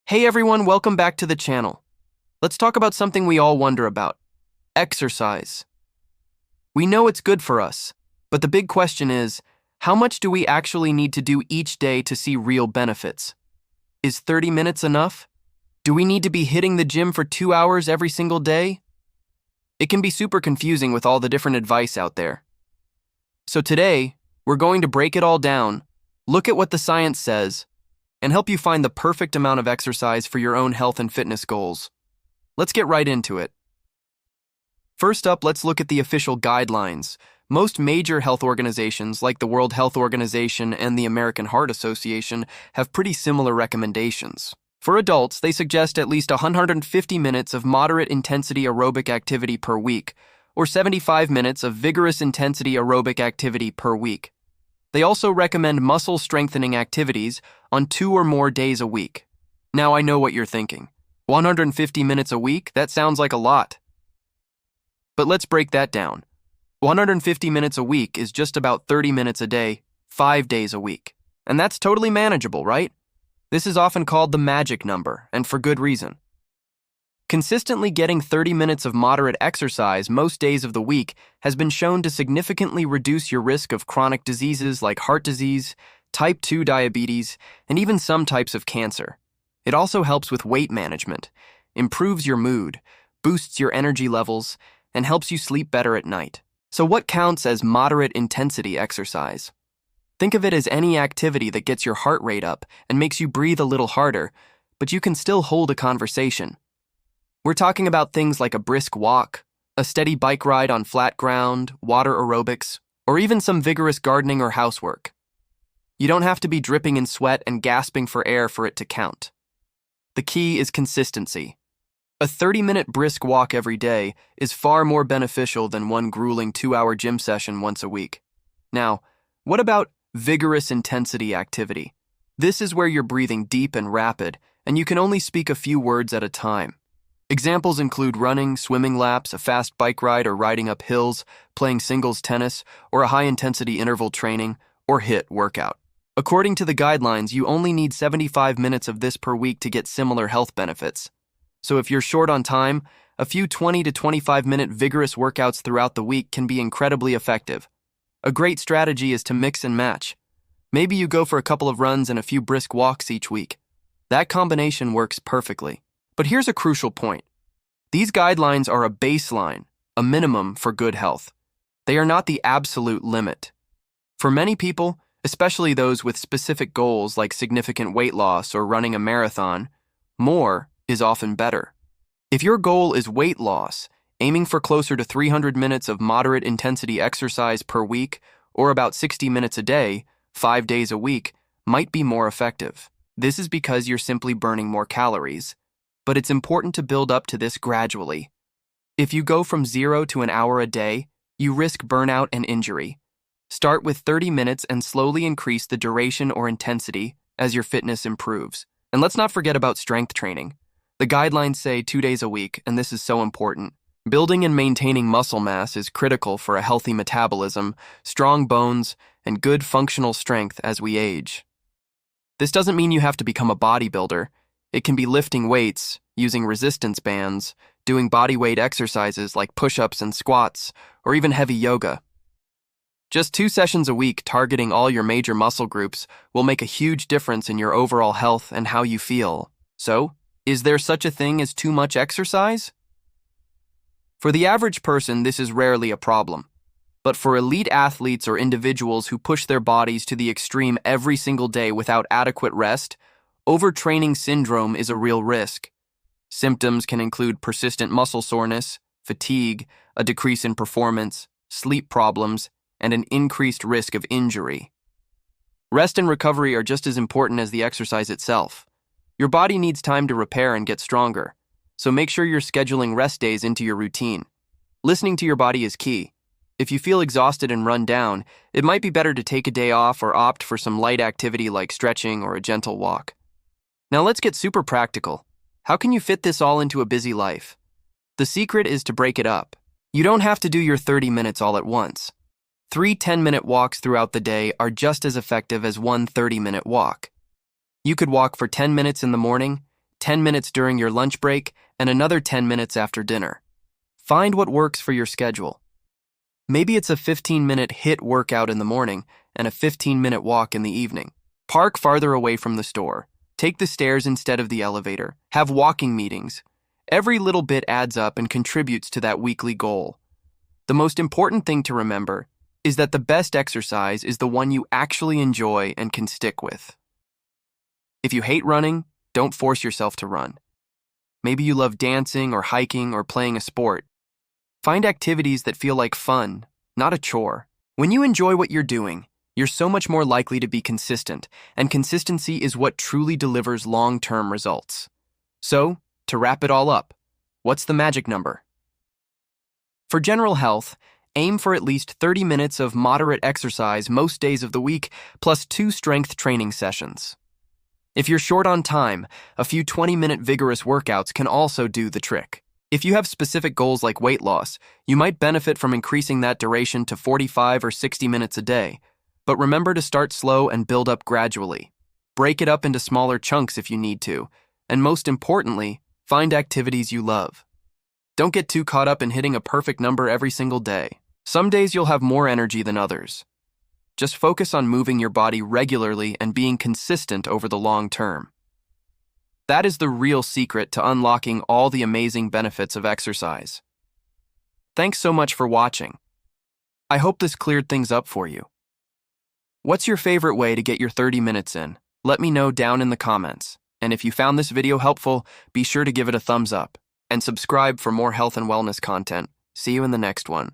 Hey everyone, welcome back to the channel. Let's talk about something we all wonder about: exercise. We know it's good for us, but the big question is, how much do we actually need to do each day to see real benefits? Is 30 minutes enough? Do we need to be hitting the gym for 2 hours every single day? It can be super confusing with all the different advice out there. So today, we're going to break it all down, look at what the science says, and help you find the perfect amount of exercise for your own health and fitness goals. Let's get right into it. First up, let's look at the official guidelines. Most major health organizations, like the World Health Organization and the American Heart Association, have pretty similar recommendations. For adults, they suggest at least 150 minutes of moderate intensity aerobic activity per week, or 75 minutes of vigorous intensity aerobic activity per week. They also recommend muscle strengthening activities on 2 or more days a week. Now I know what you're thinking. 150 minutes a week? That sounds like a lot. But let's break that down. 150 minutes a week is just about 30 minutes a day, 5 days a week. And that's totally manageable, right? This is often called the magic number, and for good reason. Consistently getting 30 minutes of moderate exercise most days of the week has been shown to significantly reduce your risk of chronic diseases like heart disease, type 2 diabetes, and even some types of cancer. It also helps with weight management, improves your mood, boosts your energy levels, and helps you sleep better at night. So what counts as moderate intensity exercise? Think of it as any activity that gets your heart rate up and makes you breathe a little harder, but you can still hold a conversation. We're talking about things like a brisk walk, a steady bike ride on flat ground, water aerobics, or even some vigorous gardening or housework. You don't have to be dripping in sweat and gasping for air for it to count. The key is consistency. A 30-minute brisk walk every day is far more beneficial than one grueling 2-hour gym session once a week. Now, what about vigorous intensity activity? This is where you're breathing deep and rapid, and you can only speak a few words at a time. Examples include running, swimming laps, a fast bike ride or riding up hills, playing singles tennis, or a high-intensity interval training or HIIT workout. According to the guidelines, you only need 75 minutes of this per week to get similar health benefits. So if you're short on time, a few 20 to 25-minute vigorous workouts throughout the week can be incredibly effective. A great strategy is to mix and match. Maybe you go for a couple of runs and a few brisk walks each week. That combination works perfectly. But here's a crucial point. These guidelines are a baseline, a minimum for good health. They are not the absolute limit. For many people, especially those with specific goals like significant weight loss or running a marathon, more is often better. If your goal is weight loss, aiming for closer to 300 minutes of moderate intensity exercise per week, or about 60 minutes a day, 5 days a week, might be more effective. This is because you're simply burning more calories. But it's important to build up to this gradually. If you go from 0 to an hour a day, you risk burnout and injury. Start with 30 minutes and slowly increase the duration or intensity as your fitness improves. And let's not forget about strength training. The guidelines say 2 days a week, and this is so important. Building and maintaining muscle mass is critical for a healthy metabolism, strong bones, and good functional strength as we age. This doesn't mean you have to become a bodybuilder. It can be lifting weights, using resistance bands, doing bodyweight exercises like push-ups and squats, or even heavy yoga. Just 2 sessions a week targeting all your major muscle groups will make a huge difference in your overall health and how you feel. So, is there such a thing as too much exercise? For the average person, this is rarely a problem. But for elite athletes or individuals who push their bodies to the extreme every single day without adequate rest, overtraining syndrome is a real risk. Symptoms can include persistent muscle soreness, fatigue, a decrease in performance, sleep problems, and an increased risk of injury. Rest and recovery are just as important as the exercise itself. Your body needs time to repair and get stronger, so make sure you're scheduling rest days into your routine. Listening to your body is key. If you feel exhausted and run down, it might be better to take a day off or opt for some light activity like stretching or a gentle walk. Now let's get super practical. How can you fit this all into a busy life? The secret is to break it up. You don't have to do your 30 minutes all at once. 3 10-minute walks throughout the day are just as effective as one 30-minute walk. You could walk for 10 minutes in the morning, 10 minutes during your lunch break, and another 10 minutes after dinner. Find what works for your schedule. Maybe it's a 15-minute HIIT workout in the morning and a 15-minute walk in the evening. Park farther away from the store. Take the stairs instead of the elevator. Have walking meetings. Every little bit adds up and contributes to that weekly goal. The most important thing to remember is that the best exercise is the one you actually enjoy and can stick with. If you hate running, don't force yourself to run. Maybe you love dancing or hiking or playing a sport. Find activities that feel like fun, not a chore. When you enjoy what you're doing, you're so much more likely to be consistent, and consistency is what truly delivers long-term results. So, to wrap it all up, what's the magic number? For general health, aim for at least 30 minutes of moderate exercise most days of the week, plus 2 strength training sessions. If you're short on time, a few 20-minute vigorous workouts can also do the trick. If you have specific goals like weight loss, you might benefit from increasing that duration to 45 or 60 minutes a day. But remember to start slow and build up gradually. Break it up into smaller chunks if you need to. And most importantly, find activities you love. Don't get too caught up in hitting a perfect number every single day. Some days you'll have more energy than others. Just focus on moving your body regularly and being consistent over the long term. That is the real secret to unlocking all the amazing benefits of exercise. Thanks so much for watching. I hope this cleared things up for you. What's your favorite way to get your 30 minutes in? Let me know down in the comments. And if you found this video helpful, be sure to give it a thumbs up and subscribe for more health and wellness content. See you in the next one.